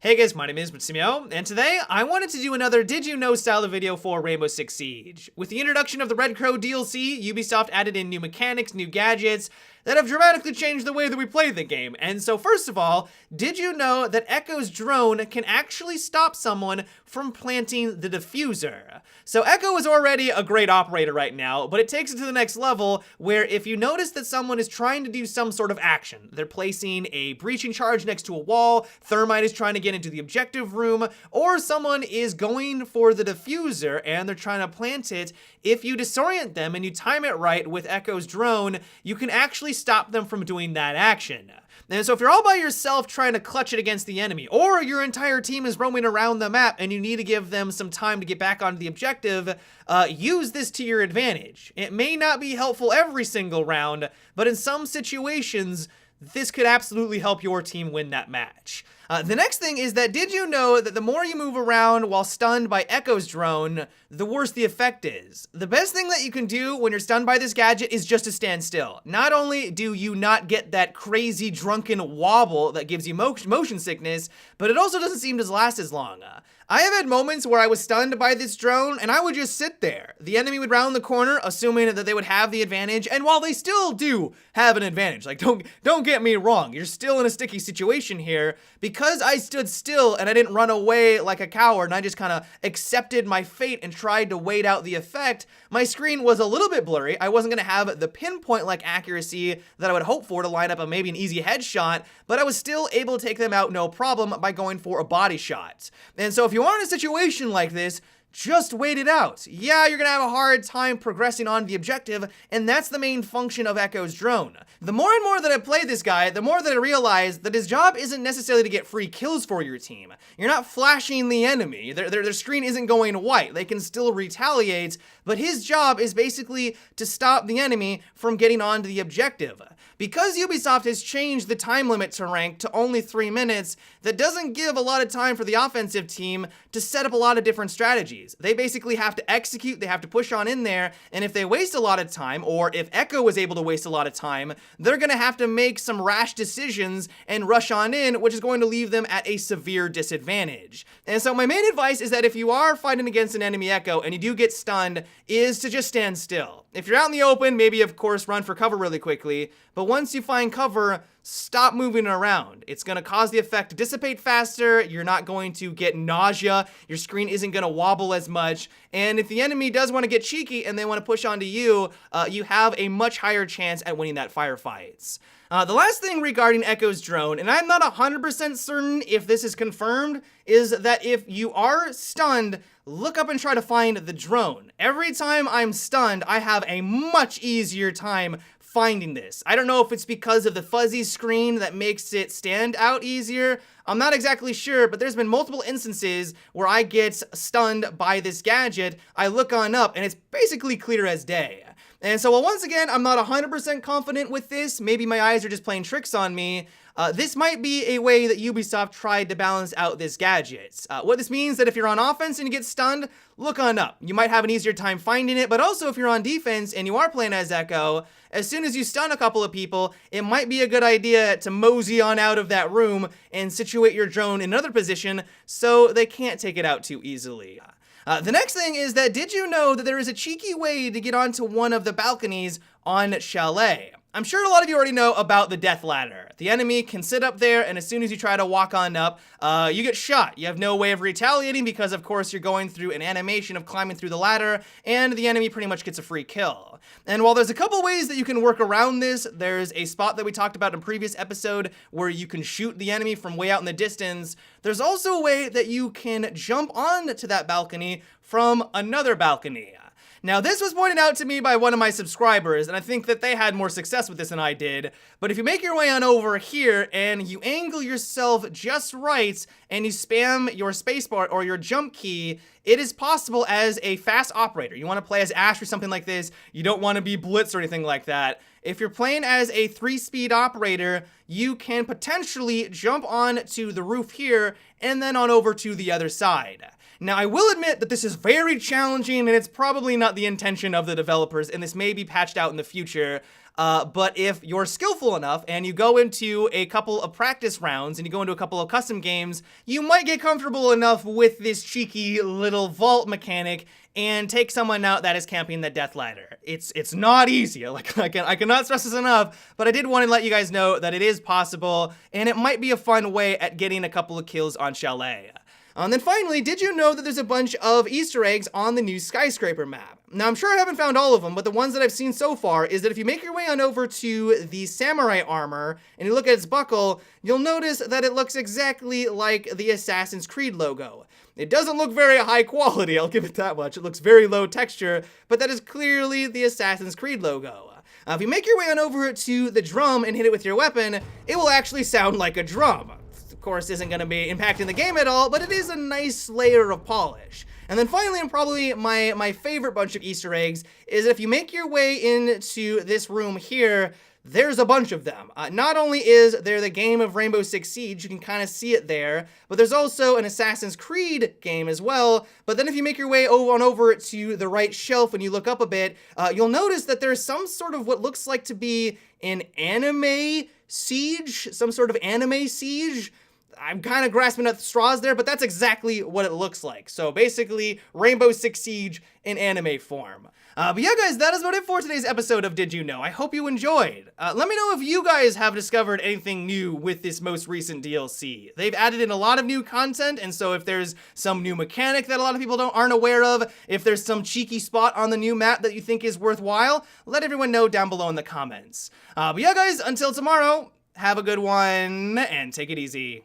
Hey guys, my name is Matsumo, and today I wanted to do another Did You Know style of video for Rainbow Six Siege. With the introduction of the Red Crow DLC, Ubisoft added in new mechanics, new gadgets, that have dramatically changed the way that we play the game. And so first of all, did you know that Echo's drone can actually stop someone from planting the diffuser? So Echo is already a great operator right now, but it takes it to the next level where if you notice that someone is trying to do some sort of action, they're placing a breaching charge next to a wall, Thermite is trying to get into the objective room, or someone is going for the diffuser and they're trying to plant it, if you disorient them and you time it right with Echo's drone, you can actually stop them from doing that action. And so if you're all by yourself trying to clutch it against the enemy, or your entire team is roaming around the map and you need to give them some time to get back onto the objective, use this to your advantage. It may not be helpful every single round, but in some situations, this could absolutely help your team win that match. The next thing is that did you know that the more you move around while stunned by Echo's drone, the worse the effect is? The best thing that you can do when you're stunned by this gadget is just to stand still. Not only do you not get that crazy drunken wobble that gives you motion sickness, but it also doesn't seem to last as long. I have had moments where I was stunned by this drone and I would just sit there. The enemy would round the corner, assuming that they would have the advantage, and while they still do have an advantage, like don't get me wrong, you're still in a sticky situation here, because I stood still and I didn't run away like a coward and I just kind of accepted my fate and tried to wait out the effect, my screen was a little bit blurry. I wasn't going to have the pinpoint-like accuracy that I would hope for to line up maybe an easy headshot, but I was still able to take them out no problem by going for a body shot. And so if you are in a situation like this, just wait it out. Yeah, you're gonna have a hard time progressing on the objective, and that's the main function of Echo's drone. The more and more that I play this guy, the more that I realize that his job isn't necessarily to get free kills for your team. You're not flashing the enemy. Their screen isn't going white. They can still retaliate, but his job is basically to stop the enemy from getting onto the objective. Because Ubisoft has changed the time limit to rank to only 3 minutes, that doesn't give a lot of time for the offensive team to set up a lot of different strategies. They basically have to execute, they have to push on in there, and if they waste a lot of time, or if Echo is able to waste a lot of time, they're gonna have to make some rash decisions and rush on in, which is going to leave them at a severe disadvantage. And so my main advice is that if you are fighting against an enemy Echo and you do get stunned, is to just stand still. If you're out in the open, maybe of course run for cover really quickly, but once you find cover, stop moving around. It's gonna cause the effect to dissipate faster, you're not going to get nausea, your screen isn't gonna wobble as much, and if the enemy does wanna get cheeky and they wanna push onto you, you have a much higher chance at winning that firefight. The last thing regarding Echo's drone, and I'm not 100% certain if this is confirmed, is that if you are stunned, look up and try to find the drone. Every time I'm stunned, I have a much easier time finding this. I don't know if it's because of the fuzzy screen that makes it stand out easier. I'm not exactly sure, but there's been multiple instances where I get stunned by this gadget. I look on up and it's basically clear as day. And so once again, I'm not 100% confident with this. Maybe my eyes are just playing tricks on me. This might be a way that Ubisoft tried to balance out this gadget. What this means that if you're on offense and you get stunned, look on up. You might have an easier time finding it, but also if you're on defense and you are playing as Echo, as soon as you stun a couple of people, it might be a good idea to mosey on out of that room and situate your drone in another position so they can't take it out too easily. The next thing is that did you know that there is a cheeky way to get onto one of the balconies on Chalet? I'm sure a lot of you already know about the death ladder. The enemy can sit up there, and as soon as you try to walk on up, you get shot. You have no way of retaliating because, of course, you're going through an animation of climbing through the ladder, and the enemy pretty much gets a free kill. And while there's a couple ways that you can work around this, there's a spot that we talked about in a previous episode where you can shoot the enemy from way out in the distance. There's also a way that you can jump onto that balcony from another balcony. Now, this was pointed out to me by one of my subscribers, and I think that they had more success with this than I did. But if you make your way on over here and you angle yourself just right and you spam your spacebar or your jump key, it is possible as a fast operator. You want to play as Ash or something like this. You don't want to be Blitz or anything like that. If you're playing as a 3-speed operator, you can potentially jump on to the roof here and then on over to the other side. Now, I will admit that this is very challenging and it's probably not the intention of the developers, and this may be patched out in the future. But if you're skillful enough and you go into a couple of practice rounds and you go into a couple of custom games, you might get comfortable enough with this cheeky little vault mechanic and take someone out that is camping the death ladder. It's not easy. Like, I cannot stress this enough, but I did want to let you guys know that it is possible, and it might be a fun way at getting a couple of kills on Chalet. And then finally, did you know that there's a bunch of Easter eggs on the new skyscraper map? Now, I'm sure I haven't found all of them, but the ones that I've seen so far is that if you make your way on over to the samurai armor and you look at its buckle, you'll notice that it looks exactly like the Assassin's Creed logo. It doesn't look very high quality, I'll give it that much. It looks very low texture, but that is clearly the Assassin's Creed logo. If you make your way on over to the drum and hit it with your weapon, it will actually sound like a drum. Of course, isn't going to be impacting the game at all, but it is a nice layer of polish. And then finally, and probably my favorite bunch of Easter eggs, is if you make your way into this room here, there's a bunch of them. Not only is there the game of Rainbow Six Siege, you can kind of see it there, but there's also an Assassin's Creed game as well. But then if you make your way over to the right shelf and you look up a bit, you'll notice that there's some sort of what looks like to be an anime siege, some sort of anime siege. I'm kind of grasping at the straws there, but that's exactly what it looks like. So basically, Rainbow Six Siege in anime form. But yeah, guys, that is about it for today's episode of Did You Know? I hope you enjoyed. Let me know if you guys have discovered anything new with this most recent DLC. They've added in a lot of new content, and so if there's some new mechanic that a lot of people aren't aware of, if there's some cheeky spot on the new map that you think is worthwhile, let everyone know down below in the comments. But yeah, guys, until tomorrow, have a good one, and take it easy.